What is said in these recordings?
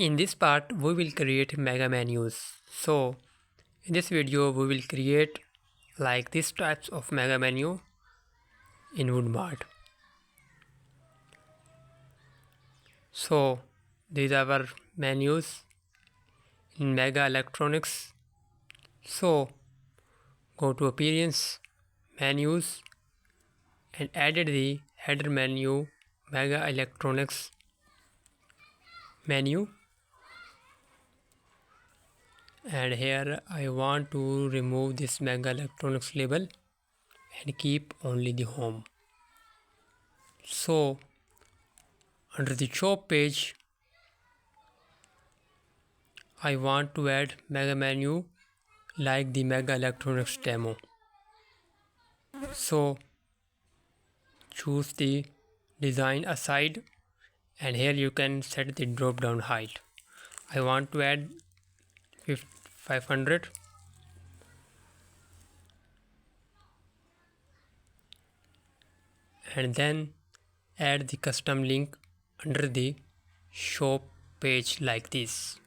In this part, we will create mega menus. So, in this video, we will create like these types of mega menu in Woodmart. So, these are our menus in Mega Electronics. So, go to Appearance, Menus, and added the header menu Mega Electronics menu. And here I want to remove this Mega Electronics label and keep only the home. So under the shop page I want to add mega menu like the Mega Electronics demo. So choose the design aside and here you can set the drop down height. I want to add 500 and then add the custom link under the shop page like this.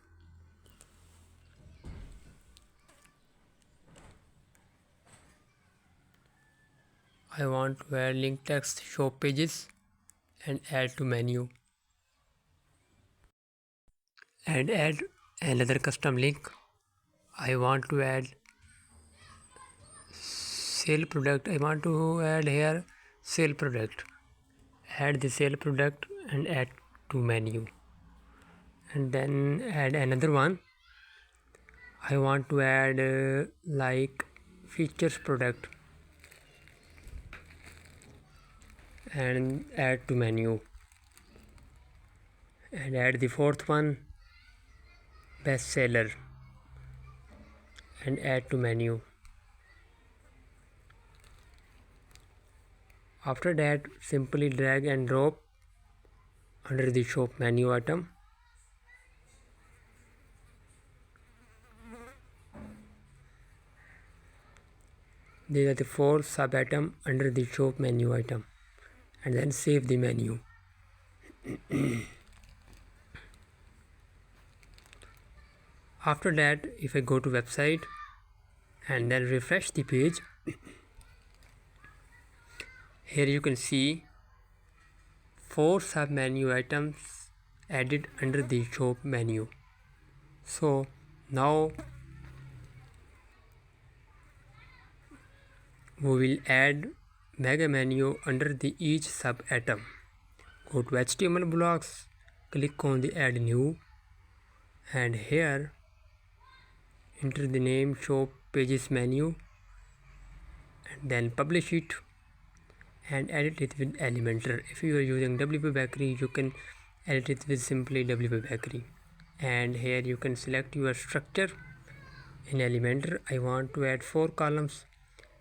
I want to add link text shop pages and add to menu and add another custom link. I want to add sale product. I want to add here sale product. Add the sale product and add to menu and then add another one. I want to add like features product and add to menu and add the fourth one bestseller and add to menu. After that simply drag and drop under the shop menu item. These are the 4 sub items under the shop menu item and then save the menu. After that if I go to website and then refresh the page, here you can see 4 sub menu items added under the shop menu. So now we will add mega menu under the each sub item. Go to HTML blocks, click on the add new and here enter the name shop pages menu and then publish it and edit it with Elementor. If you are using WP Bakery, you can edit it with simply WP Bakery. And here you can select your structure in Elementor. I want to add 4 columns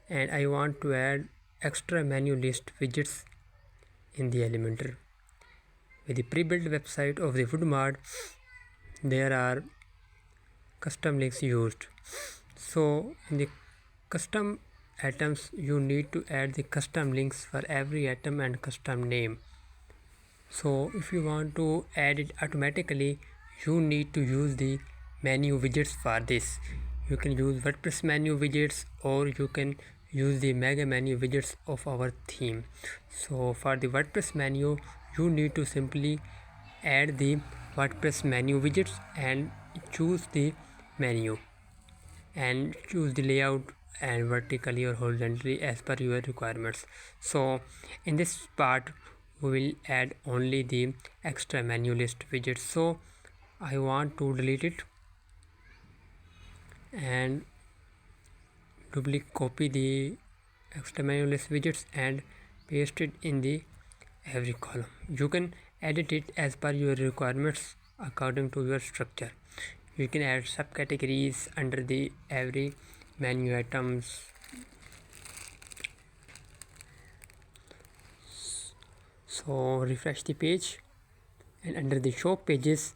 and I want to add extra menu list widgets in the Elementor. With the pre-built website of the Woodmart, there are custom links used. So in the custom items you need to add the custom links for every item and custom name. So if you want to add it automatically, you need to use the menu widgets for this. You can use WordPress menu widgets or you can use the mega menu widgets of our theme. So for the WordPress menu you need to simply add the WordPress menu widgets and choose the menu and choose the layout and vertically or horizontally as per your requirements. So in this part we will add only the extra menu list widgets. So I want to delete it and copy the extra menu list widgets and paste it in the every column. You can edit it as per your requirements according to your structure. You can add subcategories under the every menu items. So refresh the page and under the shop pages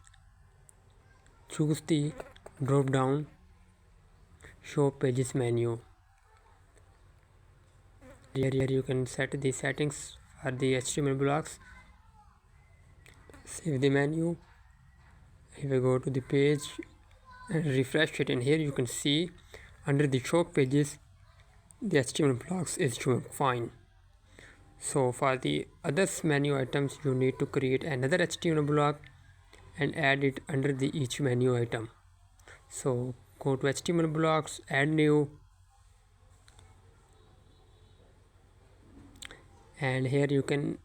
choose the drop down shop pages menu. Here you can set the settings for the HTML blocks, save the menu If I go to the page and refresh it, and here you can see under the shop pages the HTML blocks is showing fine. So for the others menu items you need to create another HTML block and add it under the each menu item. So go to HTML blocks, add new, and here you can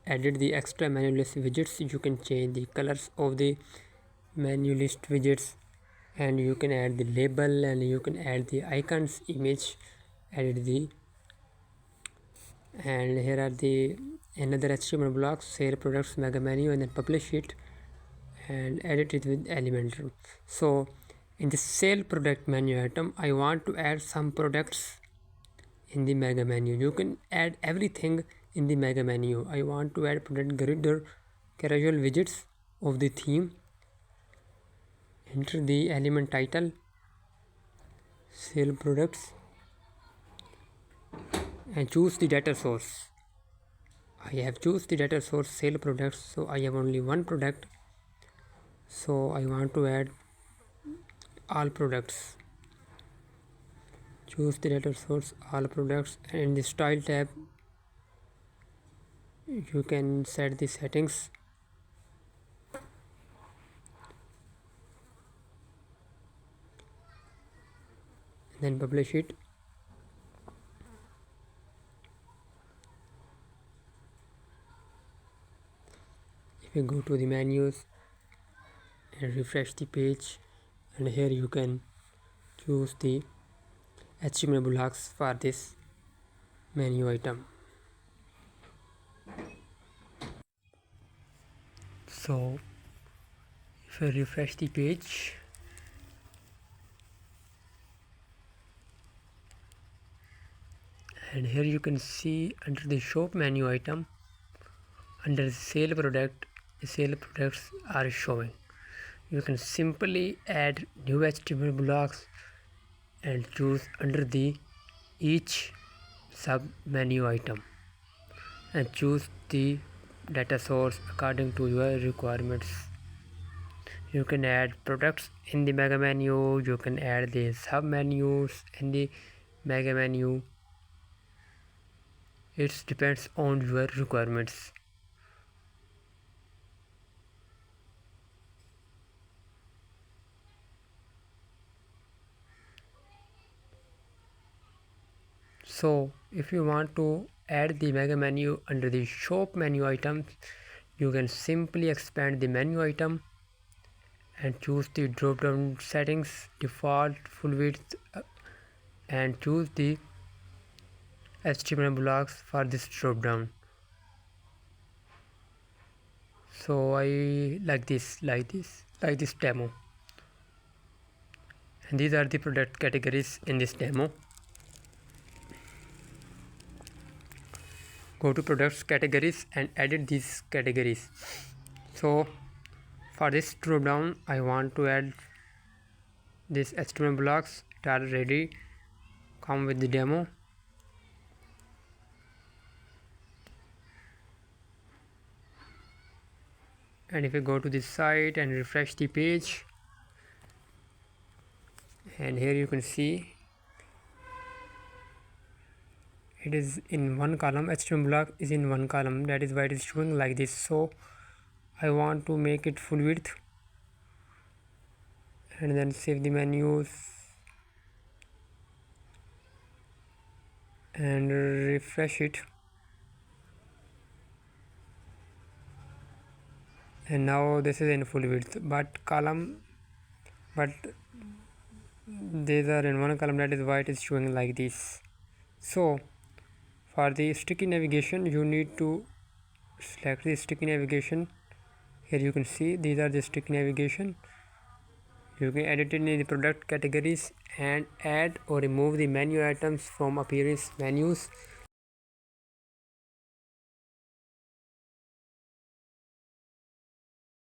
edit the extra menu list widgets. You can change the colors of the menu list widgets, and you can add the label, and you can add the icons, image, edit the, and here are the another HTML blocks, sale products mega menu, and then publish it and edit it with Elementor. So in the sale product menu item, I want to add some products in the mega menu. You can add everything in the mega menu. I want to add product grid or casual widgets of the theme. Enter the element title, sale products, and choose the data source. I have choose the data source sale products, so I have only one product, so I want to add all products. Choose the data source all products, and in the style tab you can set the settings, and then publish it. If you go to the menus and refresh the page, and here you can choose the HTML blocks for this menu item. So if I refresh the page, and here you can see under the shop menu item, under the sale product, the sale products are showing. You can simply add new HTML blocks and choose under the each sub menu item and choose the data source according to your requirements. You can add products in the mega menu, you can add the sub menus in the mega menu. It depends on your requirements. So if you want to add the mega menu under the shop menu items, you can simply expand the menu item and choose the drop down settings, default, full width, and choose the HTML blocks for this drop down. So I like this demo, and these are the product categories in this demo. Go to products categories and edit these categories. So for this drop down I want to add this HTML blocks. It already come with the demo. And if you go to this site and refresh the page, and here you can see it is in one column, HTML block is in one column, that is why it is showing like this. So I want to make it full width, and then save the menus and refresh it, and now this is in full width, but these are in one column, that is why it is showing like this. So for the sticky navigation you need to select the sticky navigation. Here you can see these are the sticky navigation. You can edit it in the product categories and add or remove the menu items from appearance menus.